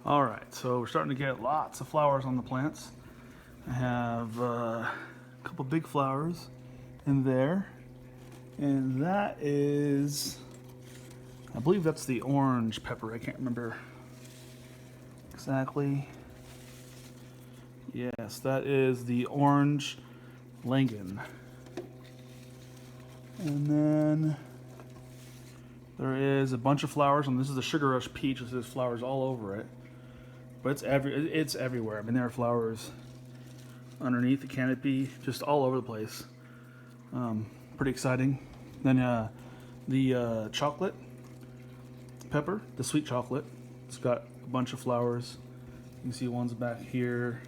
All right, so we're starting to get lots of flowers on the plants. I have a couple big flowers in there, and that is, I believe that's the orange pepper. I can't remember exactly. Yes, that is the orange langan. And then there is a bunch of flowers, and this is the sugar rush peach. There's flowers all over it, but it's everywhere. I mean, there are flowers underneath the canopy, just all over the place. Pretty exciting. Then the chocolate pepper, the sweet chocolate, it's got a bunch of flowers. You can see one's back here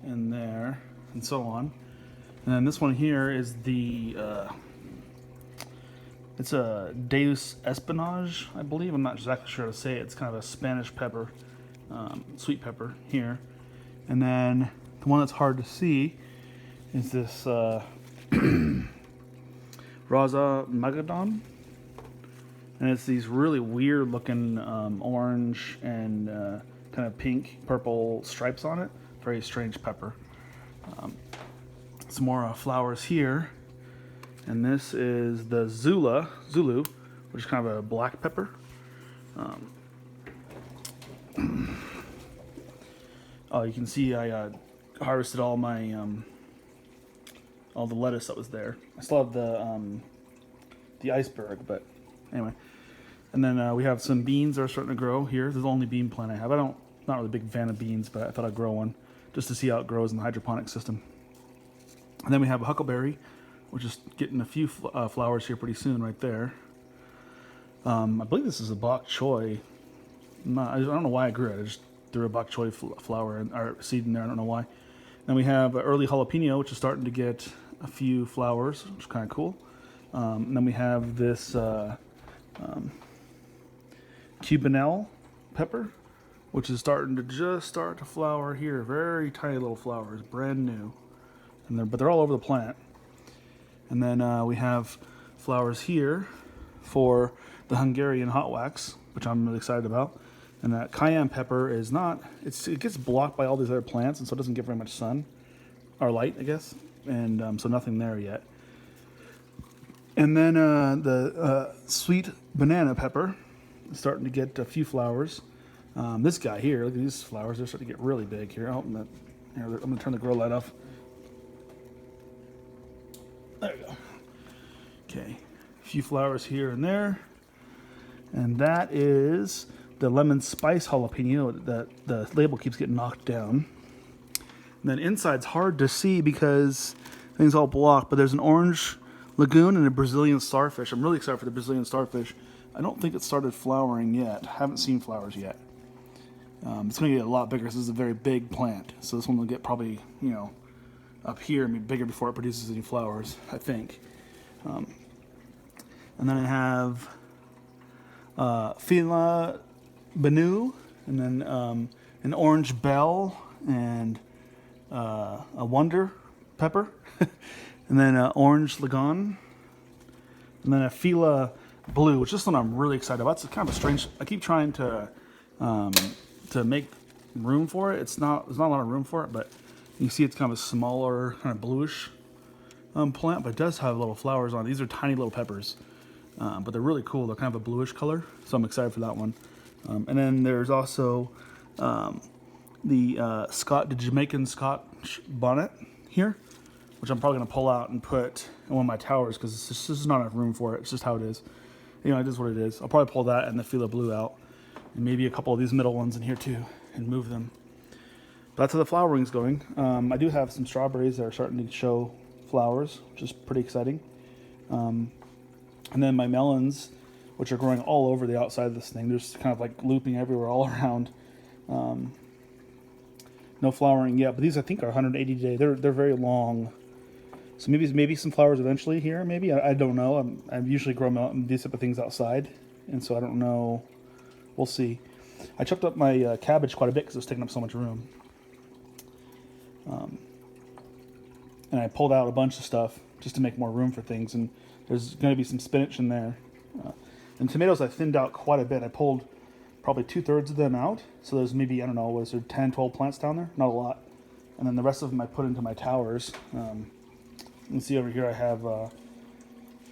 and there, and so on. And then this one here is the it's a Deus Espinage, I believe. I'm not exactly sure how to say it. It's kind of a Spanish pepper, sweet pepper here. And then the one that's hard to see is this Raza Magadon. And it's these really weird looking orange and kind of pink, purple stripes on it. Very strange pepper. Some more flowers here. And this is the Zulu, which is kind of a black pepper. Oh, you can see I harvested all my all the lettuce that was there. I still have the iceberg, but anyway. And then we have some beans that are starting to grow here. This is the only bean plant I have. Not really a big fan of beans, but I thought I'd grow one just to see how it grows in the hydroponic system. And then we have a huckleberry, which is getting a few flowers here pretty soon right there. I believe this is a bok choy. I don't know why I grew it. I just threw a bok choy flower or seed in there. I don't know why. Then we have early jalapeno, which is starting to get a few flowers, which is kind of cool. And then we have this Cubanelle pepper, which is starting to flower here. Very tiny little flowers, brand new, but they're all over the plant. And then we have flowers here for the Hungarian hot wax, which I'm really excited about. And that cayenne pepper is not, it gets blocked by all these other plants, and so it doesn't get very much sun, or light, I guess. And so nothing there yet. And then the sweet banana pepper is starting to get a few flowers. This guy here, look at these flowers, they're starting to get really big here. I'm going to turn the grow light off. There we go. Okay, a few flowers here and there. And that is the lemon spice jalapeno. The label keeps getting knocked down. And then inside's hard to see because things all blocked, but there's an orange lagoon and a Brazilian starfish. I'm really excited for the Brazilian starfish. I don't think it started flowering yet. Haven't seen flowers yet. It's going to get a lot bigger. This is a very big plant, so this one will get probably, up here and be bigger before it produces any flowers, I think. And then I have Fila Banu, and then an orange bell, and a wonder pepper, and then orange lagon, and then a Fila blue, which this one I'm really excited about. It's kind of a strange. I keep trying to make room for it. There's not a lot of room for it, but you can see it's kind of a smaller, kind of bluish plant, but it does have little flowers on it. These are tiny little peppers, but they're really cool. They're kind of a bluish color, so I'm excited for that one. And then there's also the Jamaican Scotch bonnet here, which I'm probably going to pull out and put in one of my towers because this is not enough room for it. It's just how it is. It is what it is. I'll probably pull that and the Fila Blue out, and maybe a couple of these middle ones in here too, and move them. But that's how the flowering's going. I do have some strawberries that are starting to show flowers, which is pretty exciting. And then my melons, which are growing all over the outside of this thing. They're just kind of like looping everywhere all around. No flowering yet, but these I think are 180 day. They're very long. So maybe some flowers eventually here. Maybe I don't know. I usually grow these type of things outside, and so I don't know. We'll see. I chopped up my cabbage quite a bit because it was taking up so much room. And I pulled out a bunch of stuff just to make more room for things. And there's going to be some spinach in there. And tomatoes I thinned out quite a bit. I pulled probably 2/3 of them out. So there's maybe, I don't know, what is there, 10, 12 plants down there? Not a lot. And then the rest of them I put into my towers. You can see over here I have,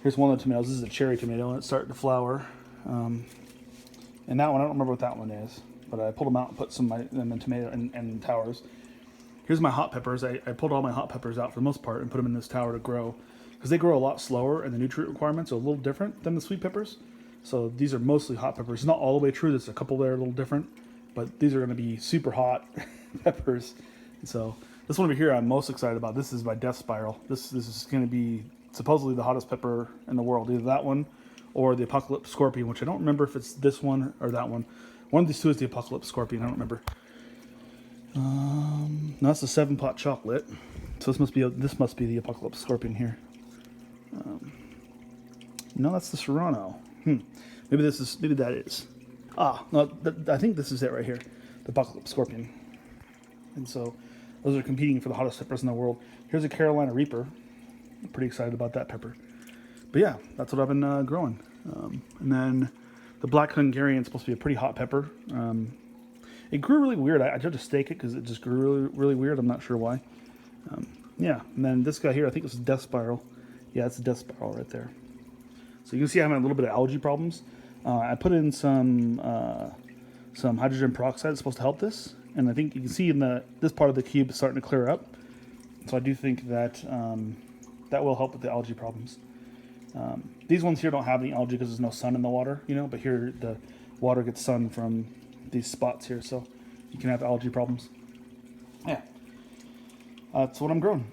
here's one of the tomatoes. This is a cherry tomato, and it's starting to flower. And that one, I don't remember what that one is, but I pulled them out and put some of them in tomato and towers. Here's my hot peppers. I pulled all my hot peppers out for the most part and put them in this tower to grow, because they grow a lot slower and the nutrient requirements are a little different than the sweet peppers. So these are mostly hot peppers. It's not all the way true. There's a couple that are a little different, but these are going to be super hot peppers. And so this one over here I'm most excited about. This is my death spiral. This is going to be supposedly the hottest pepper in the world. Either that one or the apocalypse scorpion, which I don't remember if it's this one or that one. One of these two is the apocalypse scorpion. I don't remember. No, that's the 7-pot chocolate. So this must be the apocalypse scorpion here. No, that's the serrano. Maybe that is. No, I think this is it right here, the apocalypse scorpion. And so those are competing for the hottest peppers in the world. Here's a Carolina Reaper. I'm pretty excited about that pepper. But yeah, that's what I've been growing. And then the black Hungarian is supposed to be a pretty hot pepper. It grew really weird. I tried to stake it because it just grew really, really weird. I'm not sure why. Yeah, and then this guy here, I think this is Death Spiral. Yeah, it's a Death Spiral right there. So you can see I'm having a little bit of algae problems. I put in some hydrogen peroxide. It's supposed to help this. And I think you can see in this part of the cube is starting to clear up. So I do think that that will help with the algae problems. These ones here don't have any algae because there's no sun in the water, but here the water gets sun from these spots here, so you can have algae problems. Yeah, that's what I'm growing.